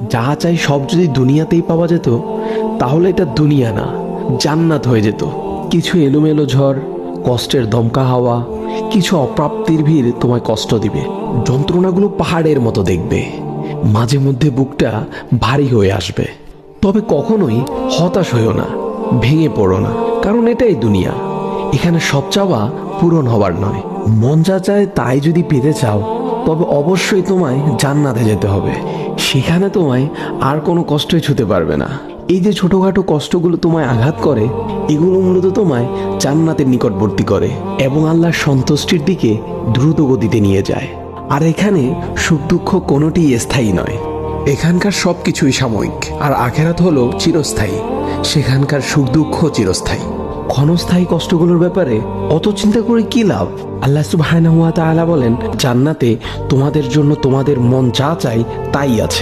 যা চাই সব যদি দুনিয়াতেই পাওয়া যেত, তাহলে এটা দুনিয়া না, জান্নাত হয়ে যেত। কিছু এলোমেলো ঝড়, কষ্টের দমকা হাওয়া, কিছু অপ্রাপ্তির ভিড় তোমায় কষ্ট দিবে, যন্ত্রণাগুলো পাহাড়ের মতো দেখবে, মাঝে মধ্যে বুকটা ভারী হয়ে আসবে। তবে কখনোই হতাশ হইও না, ভেঙে পড়ো না, কারণ এটাই দুনিয়া। এখানে সব চাওয়া পূরণ হবার নয়। মন যা চায় তাই যদি পেতে চাও, তবে অবশ্যই তোমায় জান্নাতে যেতে হবে। সেখানে তোমায় আর কোনো কষ্টই ছুতে পারবে না। এই যে ছোটখাটো কষ্টগুলো তোমায় আঘাত করে, এগুলো মূলত তোমায় জান্নাতের নিকটবর্তী করে এবং আল্লাহর সন্তুষ্টির দিকে দ্রুত গতিতে নিয়ে যায়। আর এখানে সুখ দুঃখ কোনোটিই স্থায়ী নয়। এখানকার সবকিছুই সাময়িক, আর আখেরাত হলো চিরস্থায়ী। সেখানকার সুখ দুঃখ চিরস্থায়ী। ক্ষণস্থায়ী কষ্টগুলোর ব্যাপারে অত চিন্তা করে কি লাভ? আল্লাহ সুবহানাহু ওয়া তাআলা বলেন, জান্নাতে তোমাদের জন্য তোমাদের মন যা চাই তাই আছে।